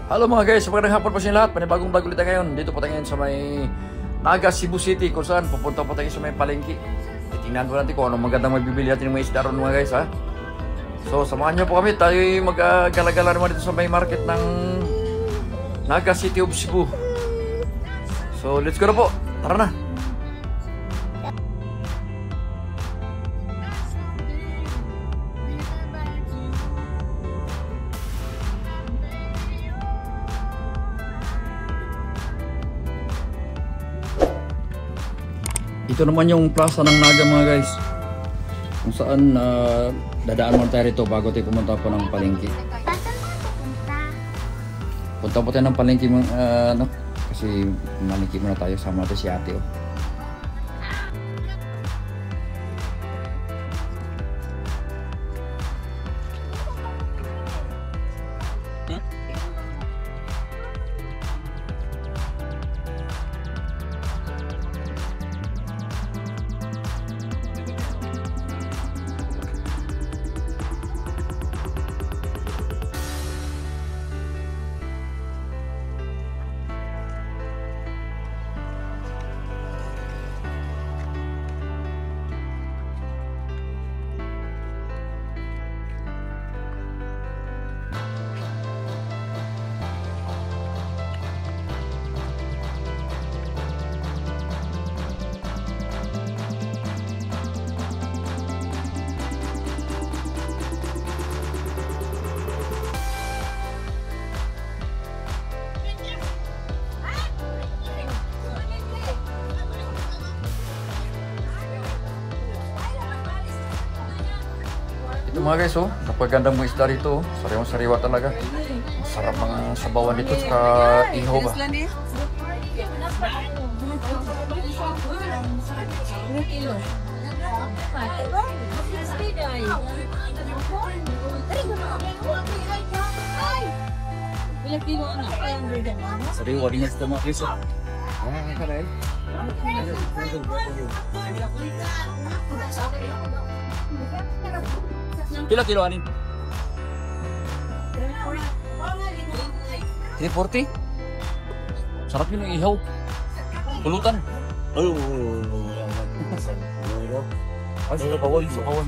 Halo mga guys, magandang hapon po sa inyo lahat. Panibagong bago ulit tayo ngayon. Dito po tayo ngayon sa may Naga, Cebu City, kung saan pupunta po tayo sa may palengke. Titingnan ko natin kung anong magandang mabibili natin ng mga isda ron mga guys ha. So samahan nyo po kami, tayo mag-gala-gala naman dito sa may market ng Naga City of Cebu. So let's go na po, tara na. Ito naman yung plaza ng Naga mga guys, kung saan dadaan muna tayo rito bago tayo pumunta po ng palengke. Punta po tayo ng palengke kasi malengke muna tayo, sama natin si ate. Ito mga guys, napagandang mga isda rito. Sariwang-sariwa talaga. Masarap ang sabawan dito, saka ihaw ba. Sariwa din yung isda mga guys. Pila kilo anin? 340? Sarap yun yung ihaw. Pulutan. Ay, sa kawan.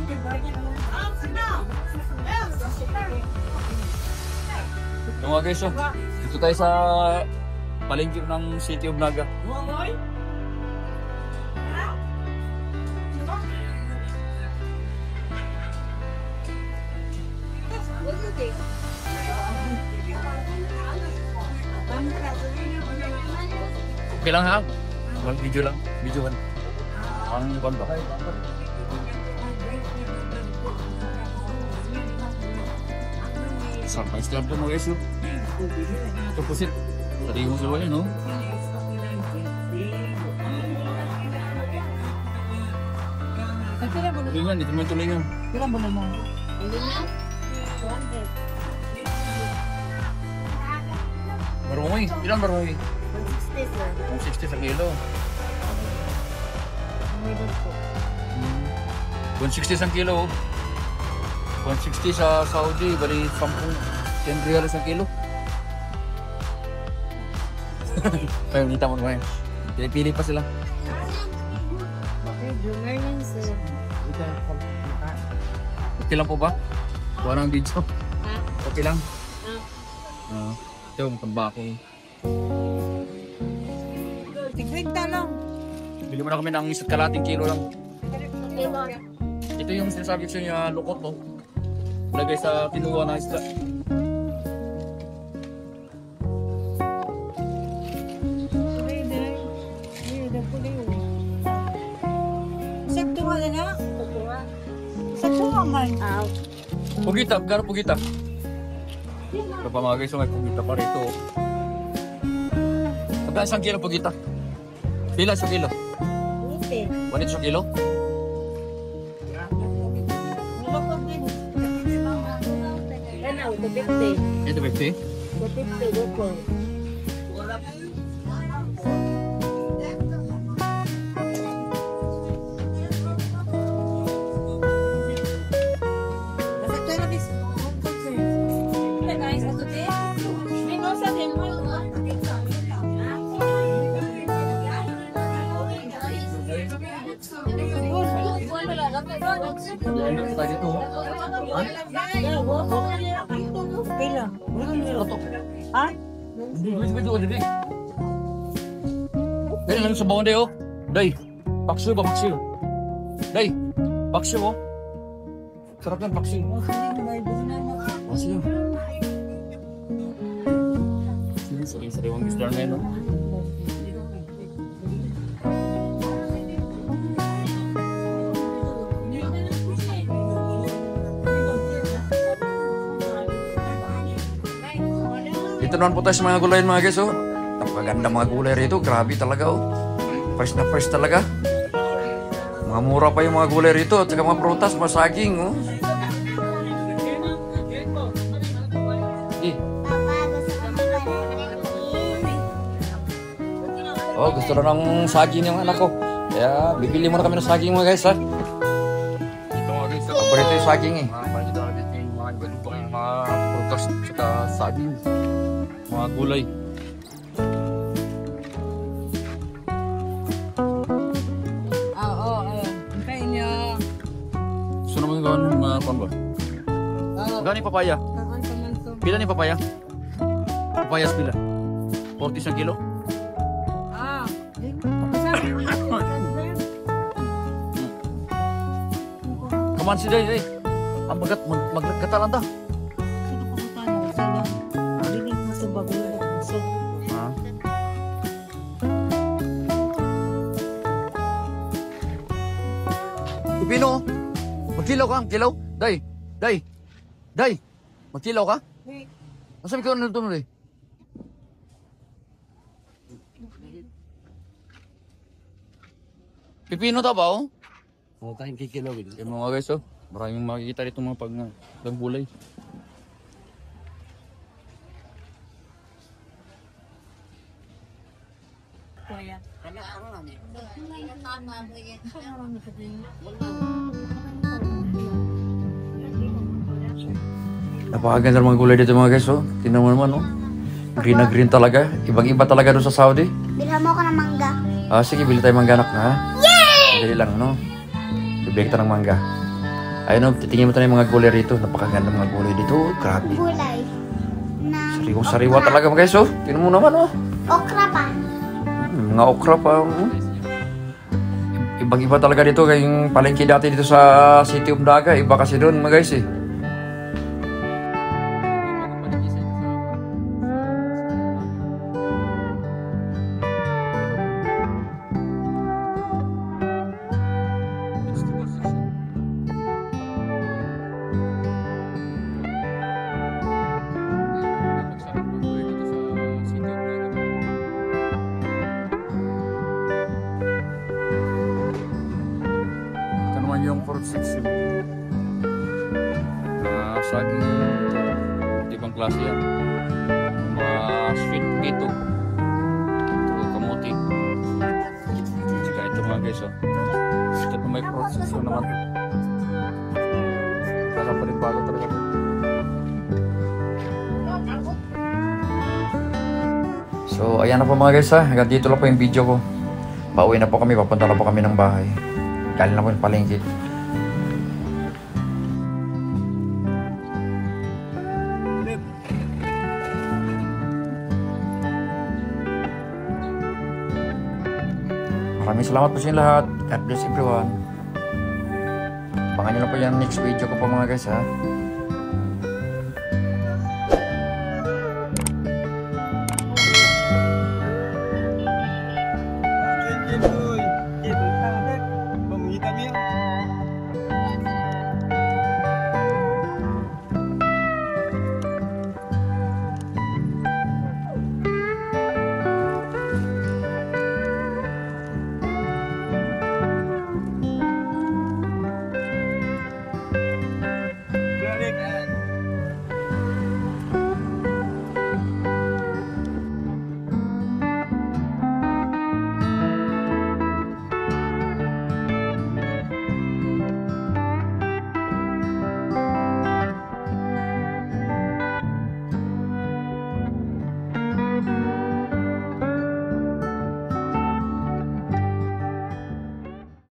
Ito nga guys, dito tayo sa palengke ng City of Naga. Okay lang ha? Mag-video lang. Videohan. Ang kondo. Sarap na islam po mga guys. Ito po sit. Tadi yung siluan yun, no? Tulingan, dito mo yung tulingan. Ilan ba naman? Marungoy. Ilan marungoy? 160 160 sa kilo. 160 sa kilo. 160 sa Saudi, bali 10 reals ang kilo. Ay, unita mo naman. Pili-pili pa sila. Okay lang po ba? Kuha ng video. Okay lang? Ito, matamba ako. Tigwinta lang. Bili mo na kami ng 1 kalating kilo lang. Ito yung sinasabi ko niya lukot to. Lagay sa tinuwa na isda. Sakto nga na. Sakto nga man. Pugita, gano'n pugita? Ito pa mga guys, may pugita pa rito. Sabi isang kilo pugita. Pila sa kilo? 1 sa kilo? Ito 50? Guys, Pila. Ha? Dahil lang sa bawang day, oh. Day, paksiw ba, paksiw? Day, paksiw, oh. Sarap yan, paksiw. Paksiw. Sariwang isda ngayon, oh. Dito naman po tayo sa mga gulay mga guys, oh. Napakaganda mga gulay rito. Grabe talaga, oh. Fresh na fresh talaga. Mga mura pa yung mga gulay rito. At saka mga prutas, mga saging, oh. Eh. Oh, gusto na ng saging yung anak ko. Kaya bibili muna kami ng saging mga guys, ha. Ito mga guys, paborito yung saging, eh. Mga prutas at saka saging. Mga gulay. Oo, kain niya. Gusto naman yung gawin mga kwan ba? Gawin yung papaya. Pila ni papaya? Papayas pila? 40 isang kilo? Kaman si Day, Day. Ang magkatalan ta. Pipino, magkilaw ka, kilaw. Day, Day, Day, magkilaw ka? Masabi ko ano ito mo, Day? Pipino ta ba, oh? Oo, tayong kikilaw. Yung mga guys, oh. Maraming makikita dito mga paggulay. Napakaganda ng mga gulay dito mga guys, oh. Tingnan mo naman, oh. Green na green talaga. Ibang-iba talaga doon sa Saudi. Bilhan mo ako ng mangga. Ah, sige, bili tayo mangga, anak, ha? Yay! Dali lang, no? Bibili kita ng mangga. Ayun, oh, titingin mo tayo ng mga gulay rito. Napakaganda ng mga gulay dito. Oh, grabe. Gulay. Na Sariwa talaga mga guys, oh. Tingnan mo naman, oh. okra pa. Mga okra pa. Oh. Ibang-iba talaga dito. Yung palengke dati dito sa City of Daga. Iba kasi doon mga guys, eh. Yung fruit section. Saging ibang klase yan. Sweet potato. Ito kamuti. Saka ito mga guys, oh. Ito na may fruit section naman. Kala pa rin bago talaga. So ayan na po mga guys, ha. Hanggang dito lang po yung video ko. Pauwi na po kami. Papunta na po kami ng bahay. Galing na po yung palengke. Maraming salamat po sa inyo lahat. God bless everyone. Abangan nyo lang po yung next video ko po mga guys, ha.